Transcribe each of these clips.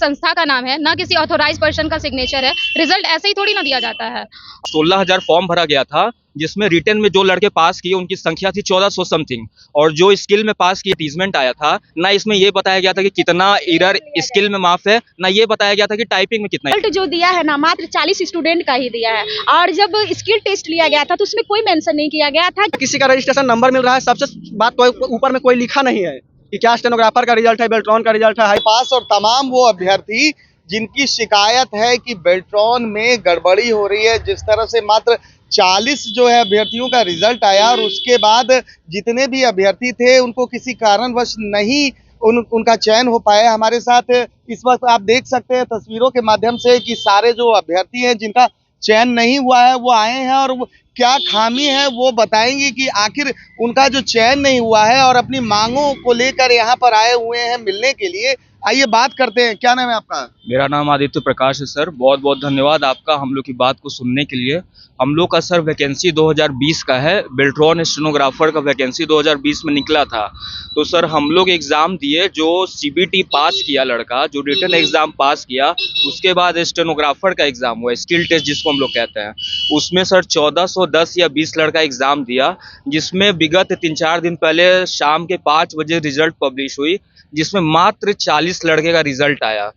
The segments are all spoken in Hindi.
संस्था का नाम है, ना किसी ऑथोराइज पर्सन का सिग्नेचर है। रिजल्ट ऐसे ही थोड़ी ना दिया जाता है। 16,000 फॉर्म भरा गया था, जिसमें रिटन में जो लड़के पास किए उनकी संख्या थी 1400 समथिंग, और जो स्किल में पास किए टीजमेंट आया था ना, इसमें ये बताया गया था कि कितना एरर स्किल में माफ है, ना ये बताया गया था कि टाइपिंग में कितना। रिजल्ट जो दिया है ना, मात्र 40 स्टूडेंट का ही दिया है, और जब स्किल टेस्ट लिया गया था तो उसमें कोई मेंशन नहीं किया गया था। किसी का रजिस्ट्रेशन नंबर मिल रहा है, सबसे बात तो ऊपर में कोई लिखा नहीं है कि क्या स्टेनोग्राफर का रिजल्ट है, बेल्ट्रॉन का रिजल्ट है, हाई पास, और तमाम वो अभ्यर्थी जिनकी शिकायत है कि बेल्ट्रॉन में गड़बड़ी हो रही है। जिस तरह से मात्र 40 जो है अभ्यर्थियों का रिजल्ट आया, और उसके बाद जितने भी अभ्यर्थी थे उनको किसी कारणवश नहीं उनका चयन हो पाया। हमारे साथ इस वक्त आप देख सकते हैं तस्वीरों के माध्यम से कि सारे जो अभ्यर्थी हैं जिनका चयन नहीं हुआ है वो आए हैं, और क्या खामी है वो बताएंगे कि आखिर उनका जो चयन नहीं हुआ है, और अपनी मांगों को लेकर यहाँ पर आए हुए हैं मिलने के लिए। आइए बात करते हैं। क्या नाम है आपका? मेरा नाम आदित्य प्रकाश है सर। बहुत बहुत धन्यवाद आपका हम लोग की बात को सुनने के लिए। हम लोग का सर वैकेंसी 2020 का है, बेल्ट्रॉन स्टेनोग्राफर का वैकेंसी 2020 में निकला था। तो सर हम लोग एग्ज़ाम दिए, जो सीबीटी पास किया लड़का, जो रिटन एग्ज़ाम पास किया, उसके बाद स्टेनोग्राफर का एग्ज़ाम हुआ, स्किल टेस्ट जिसको हम लोग कहते हैं। उसमें सर 1410 या 20 लड़का एग्ज़ाम दिया, जिसमें विगत 3-4 दिन पहले शाम के 5 बजे रिजल्ट पब्लिश हुई, जिसमें मात्र 40 लड़के का रिजल्ट आया।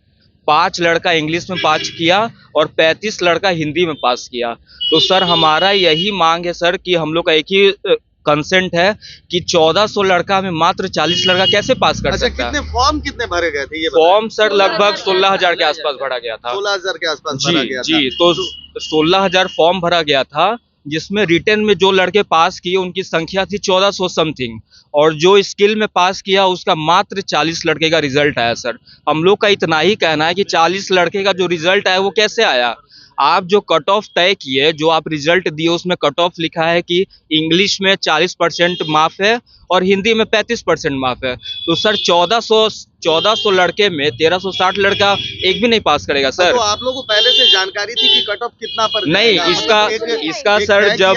5 लड़का इंग्लिश में पास किया और 35 लड़का हिंदी में पास किया। तो सर हमारा यही मांग है सर कि हम लोग का एक ही कंसेंट है कि 1400 लड़का में मात्र 40 लड़का कैसे पास कर सकता है। कितने फॉर्म कितने भरे गए थे ये फॉर्म सर लगभग 16,000 के आसपास भरा गया था। 16,000 के आसपास भरा गया था। जी, तो 16,000 फॉर्म भरा गया था, जिसमें रिटन में जो लड़के पास किए उनकी संख्या थी 1400 समथिंग, और जो स्किल में पास किया उसका मात्र 40 लड़के का रिजल्ट आया। सर हम लोग का इतना ही कहना है कि 40 लड़के का जो रिजल्ट आया वो कैसे आया। आप जो कट ऑफ तय किए, जो आप रिजल्ट दिए, उसमें कट ऑफ लिखा है कि इंग्लिश में 40% माफ है और हिंदी में 35% माफ है। तो सर 1400 लड़के में 1360 लड़का एक भी नहीं पास करेगा सर। तो आप लोगों को पहले से जानकारी थी कि कट ऑफ कितना पर नहीं, इसका सर जब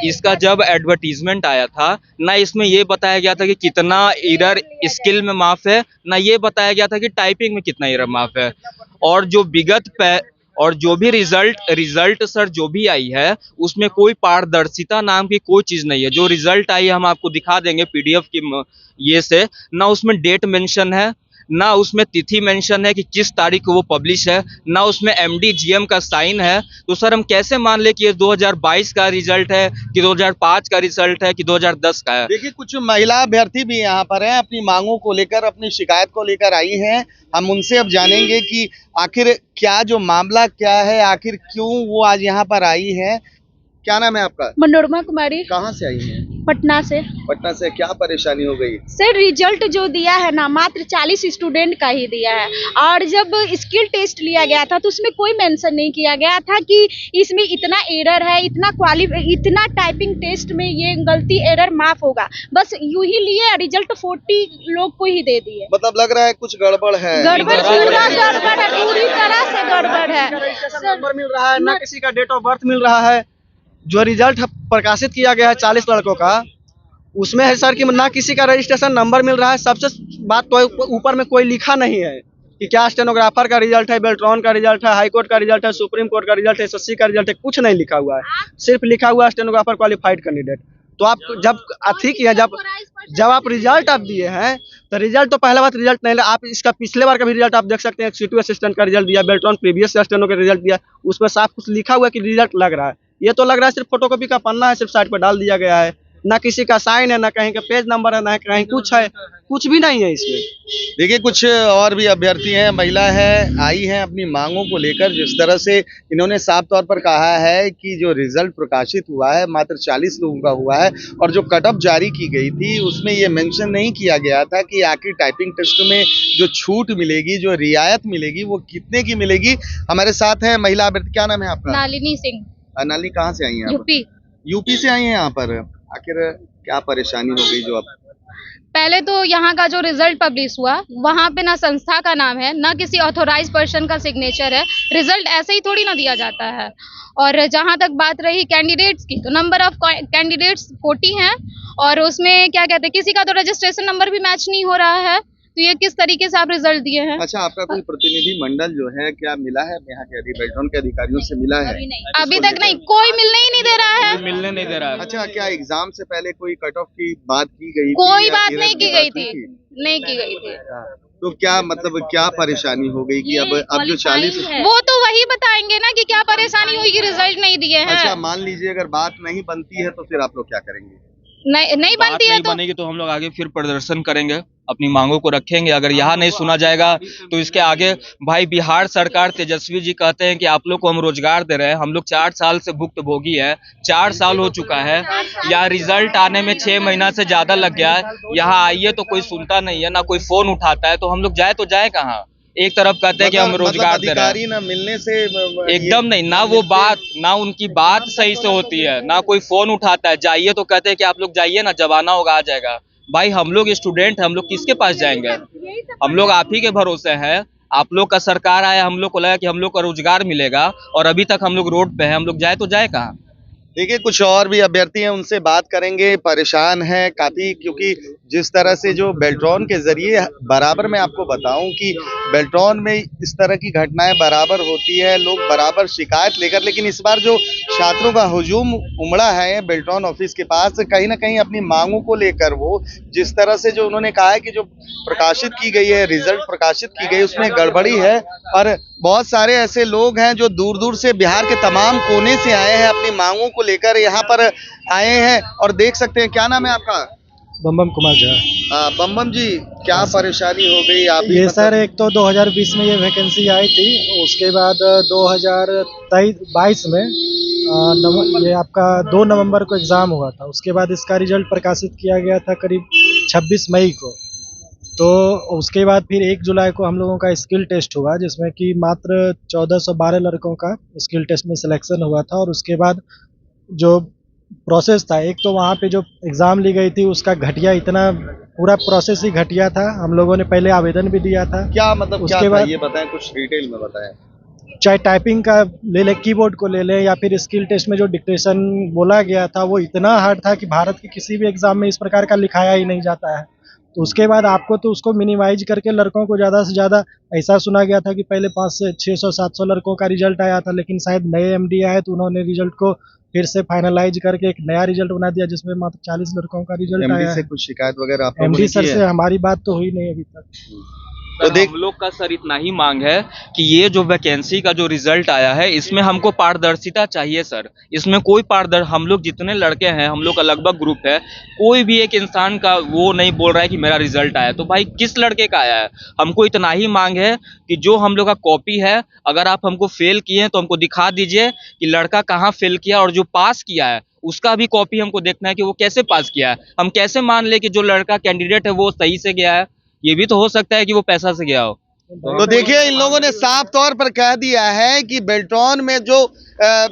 इसका जब एडवर्टीजमेंट आया था ना, इसमें ये बताया गया था कि कितना एरर स्किल में माफ है, ना ये बताया गया था कि टाइपिंग में कितना एरर माफ है। और जो भी रिजल्ट सर जो भी आई है, उसमें कोई पारदर्शिता नाम की कोई चीज नहीं है। जो रिजल्ट आई है हम आपको दिखा देंगे पीडीएफ की ये से, ना उसमें डेट मेंशन है, ना उसमें तिथि मेंशन है कि किस तारीख को वो पब्लिश है, ना उसमें एमडी जीएम का साइन है। तो सर हम कैसे मान ले कि ये 2022 का रिजल्ट है कि 2005 का रिजल्ट है कि 2010 का है। देखिए कुछ महिला अभ्यर्थी भी यहाँ पर हैं, अपनी मांगों को लेकर, अपनी शिकायत को लेकर आई हैं। हम उनसे अब जानेंगे कि आखिर क्या जो मामला क्या है, आखिर क्यों वो आज यहाँ पर आई है। क्या नाम है आपका? मनोरमा कुमारी। कहाँ से आई हैं? पटना से। पटना से। क्या परेशानी हो गई? सर रिजल्ट जो दिया है ना, मात्र 40 स्टूडेंट का ही दिया है, और जब स्किल टेस्ट लिया गया था तो उसमें कोई मेंशन नहीं किया गया था कि इसमें इतना एरर है, इतना टाइपिंग टेस्ट में ये गलती एरर माफ होगा। बस यूं ही लिए रिजल्ट 40 लोग को ही दे दिए। मतलब लग रहा है कुछ गड़बड़ है। गड़बड़ है, पूरी तरह से गड़बड़ है। नंबर मिल रहा है, ना किसी का डेट ऑफ बर्थ मिल रहा है। जो रिजल्ट प्रकाशित किया गया है 40 लड़कों का, उसमें है सर कि ना किसी का रजिस्ट्रेशन नंबर मिल रहा है। सबसे बात तो ऊपर में कोई लिखा नहीं है कि क्या स्टेनोग्राफर का रिजल्ट है, बेल्ट्रॉन का रिजल्ट है, हाई कोर्ट का रिजल्ट है, सुप्रीम कोर्ट का रिजल्ट है, एसएससी का रिजल्ट है, कुछ नहीं लिखा हुआ है। सिर्फ लिखा हुआ है स्टेनोग्राफर क्वालिफाइड कैंडिडेट। तो आप जब ठीक है, जब आप रिजल्ट आप दिए हैं तो रिजल्ट तो पहला बात रिजल्ट नहीं, आप इसका पिछले बार का भी रिजल्ट आप देख सकते हैं। C2 असिस्टेंट का रिजल्ट दिया, बेल्ट्रॉन प्रीवियस स्टेनो का रिजल्ट दिया, उसमें साफ कुछ लिखा हुआ है कि रिजल्ट लग रहा है। ये तो लग रहा है सिर्फ फोटोकॉपी का पन्ना है, सिर्फ साइड पर डाल दिया गया है। ना किसी का साइन है, ना कहीं का पेज नंबर है, ना कहीं कुछ है, कुछ भी नहीं है इसमें। देखिए कुछ और भी अभ्यर्थी हैं, महिला है, आई हैं अपनी मांगों को लेकर। जिस तरह से इन्होंने साफ तौर पर कहा है कि जो रिजल्ट प्रकाशित हुआ है मात्र 40 लोगों का हुआ है, और जो कट ऑफ जारी की गई थी उसमें ये मेंशन नहीं किया गया था कि आखिर टाइपिंग टेस्ट में जो छूट मिलेगी, जो रियायत मिलेगी, वो कितने की मिलेगी। हमारे साथ है महिला अभ्यर्थी। क्या नाम है आपका? नालिनी सिंह। नाली कहाँ से आई हैं? यूपी से आई हैं यहाँ पर। आखिर क्या परेशानी हो गई जो आप? पहले तो यहाँ का जो रिजल्ट पब्लिश हुआ, वहाँ पे ना संस्था का नाम है, ना किसी ऑथोराइज पर्सन का सिग्नेचर है। रिजल्ट ऐसे ही थोड़ी ना दिया जाता है। और जहाँ तक बात रही कैंडिडेट्स की, तो नंबर ऑफ कैंडिडेट्स 40 हैं, और उसमें क्या कहते हैं, किसी का तो रजिस्ट्रेशन नंबर भी मैच नहीं हो रहा है, तो ये किस तरीके से आप रिजल्ट दिए हैं? अच्छा, आपका कोई प्रतिनिधि मंडल जो है क्या मिला है यहाँ के बेल्ट्रॉन के अधिकारियों से मिला है? अभी तक नहीं, कोई मिलने ही नहीं दे रहा है। मिलने नहीं दे रहा है। अच्छा, क्या एग्जाम से पहले कोई कट ऑफ की बात की गई थी कोई या बात इरर नहीं की गई बात हुई थी, नहीं की गई थी। हाँ, तो क्या मतलब क्या परेशानी हो गई कि अब जो 40 वो तो वही बताएंगे ना कि क्या परेशानी हुई कि रिजल्ट नहीं दिए हैं। अच्छा, मान लीजिए अगर बात नहीं बनती है तो फिर आप लोग क्या करेंगे? नहीं बात बनती है नहीं तो बनेगी तो हम लोग आगे फिर प्रदर्शन करेंगे, अपनी मांगों को रखेंगे। अगर यहाँ नहीं सुना जाएगा तो इसके आगे भाई बिहार सरकार तेजस्वी जी कहते हैं कि आप लोग को हम रोजगार दे रहे हैं, हम लोग 4 साल से भुक्तभोगी है, 4 साल हो चुका है, या रिजल्ट आने में 6 महीना से ज्यादा लग गया है। यहाँ आइए तो कोई सुनता नहीं है, ना कोई फोन उठाता है, तो हम लोग जाए तो जाए कहाँ? एक तरफ कहते हैं कि हम रोजगार दे रहे हैं, अधिकारी ना मिलने से एकदम नहीं, ना वो बात, ना उनकी बात सही से होती है, ना कोई फोन उठाता है। जाइए तो कहते हैं कि आप लोग जाइए ना, जब आना होगा आ जाएगा। भाई हम लोग स्टूडेंट हैं, हम लोग किसके पास जाएंगे? हम लोग आप ही के भरोसे हैं। आप लोग का सरकार आया, हम लोग को लगा कि हम लोग का रोजगार मिलेगा, और अभी तक हम लोग रोड पे हैं, हम लोग जाए तो जाए कहाँ? देखिए, कुछ और भी अभ्यर्थी हैं, उनसे बात करेंगे। परेशान है काफी, क्योंकि जिस तरह से जो बेल्ट्रॉन के जरिए, बराबर मैं आपको बताऊं कि बेल्ट्रॉन में इस तरह की घटनाएं बराबर होती है, लोग बराबर शिकायत लेकर, लेकिन इस बार जो छात्रों का हुजूम उमड़ा है बेल्ट्रॉन ऑफिस के पास, कहीं ना कहीं अपनी मांगों को लेकर, वो जिस तरह से जो उन्होंने कहा है कि जो प्रकाशित की गई है, रिजल्ट प्रकाशित की गई, उसमें गड़बड़ी है। और बहुत सारे ऐसे लोग हैं जो दूर दूर से बिहार के तमाम कोने से आए हैं, अपनी मांगों को लेकर यहाँ पर आए हैं। और देख सकते हैं, क्या नाम है आपका? बम कुमार झा। बम जी, क्या परेशानी हो गई आप? ये सर, एक तो 2020 में ये वैकेंसी आई थी, उसके बाद 2022 में ये आपका 2 नवंबर को एग्ज़ाम हुआ था। उसके बाद इसका रिजल्ट प्रकाशित किया गया था करीब 26 मई को। तो उसके बाद फिर 1 जुलाई को हम लोगों का स्किल टेस्ट हुआ, जिसमें कि मात्र 1412 लड़कों का स्किल टेस्ट में सिलेक्शन हुआ था। और उसके बाद जो प्रोसेस था, एक तो वहाँ पे जो एग्ज़ाम ली गई थी उसका घटिया, इतना पूरा प्रोसेस ही घटिया था। हम लोगों ने पहले आवेदन भी दिया था। क्या मतलब उसके क्या था बाद ये बताएं, कुछ डिटेल में बताएं। चाहे टाइपिंग का ले लें, कीबोर्ड को ले लें, या फिर स्किल टेस्ट में जो डिक्टेशन बोला गया था वो इतना हार्ड था कि भारत के किसी भी एग्ज़ाम में इस प्रकार का लिखाया ही नहीं जाता है। तो उसके बाद आपको तो उसको मिनिमाइज करके लड़कों को ज़्यादा से ज़्यादा, ऐसा सुना गया था कि पहले 600-700 लड़कों का रिजल्ट आया था, लेकिन शायद नए एमडी आए तो उन्होंने रिजल्ट को फिर से फाइनलाइज करके एक नया रिजल्ट बना दिया, जिसमें मात्र 40 लड़कों का रिजल्ट आया एमडी से है। कुछ शिकायत वगैरह आप लोगों एमडी ने सर की है? से हमारी बात तो हुई नहीं अभी तक। तो देख- हम लोग का सर इतना ही मांग है कि ये जो वैकेंसी का जो रिजल्ट आया है, इसमें हमको पारदर्शिता चाहिए सर। इसमें कोई हम लोग जितने लड़के हैं, हम लोग का लगभग ग्रुप है, कोई भी एक इंसान का वो नहीं बोल रहा है कि मेरा रिजल्ट आया। तो भाई किस लड़के का आया है? हमको इतना ही मांग है कि जो हम लोग का कॉपी है, अगर आप हमको फेल किए हैं तो हमको दिखा दीजिए कि लड़का कहाँ फेल किया, और जो पास किया है उसका भी कॉपी हमको देखना है कि वो कैसे पास किया है। हम कैसे मान ले कि जो लड़का कैंडिडेट है वो सही से गया है? ये भी तो हो सकता है कि वो पैसा से गया हो। तो देखिए, इन लोगों ने साफ तौर पर कह दिया है कि बेल्ट्रॉन में जो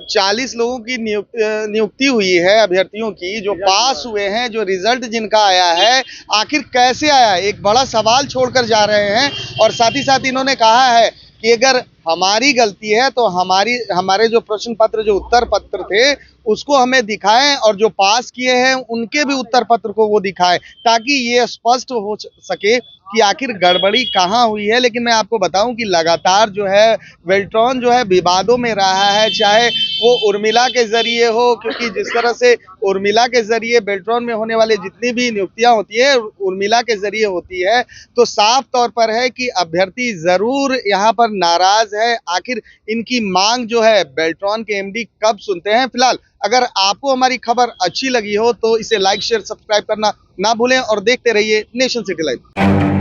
40 लोगों की नियुक्ति हुई है, अभ्यर्थियों की जो पास हुए हैं, जो रिजल्ट जिनका आया है, आखिर कैसे आया, एक बड़ा सवाल छोड़कर जा रहे हैं। और साथ ही साथ इन्होंने कहा है कि अगर हमारी गलती है तो हमारे जो प्रश्न पत्र, जो उत्तर पत्र थे, उसको हमें दिखाएं, और जो पास किए हैं उनके भी उत्तर पत्र को वो दिखाएं, ताकि ये स्पष्ट हो सके कि आखिर गड़बड़ी कहाँ हुई है। लेकिन मैं आपको बताऊं कि लगातार जो है बेल्ट्रॉन जो है विवादों में रहा है, चाहे वो उर्मिला के जरिए हो, क्योंकि जिस तरह से उर्मिला के जरिए बेल्ट्रॉन में होने वाले जितनी भी नियुक्तियां होती है उर्मिला के जरिए होती है, तो साफ तौर पर है कि अभ्यर्थी जरूर यहाँ पर नाराज है। आखिर इनकी मांग जो है बेल्ट्रॉन के एमडी कब सुनते हैं? फिलहाल अगर आपको हमारी खबर अच्छी लगी हो तो इसे लाइक, शेयर, सब्सक्राइब करना ना भूलें, और देखते रहिए नेशन सिटी लाइव।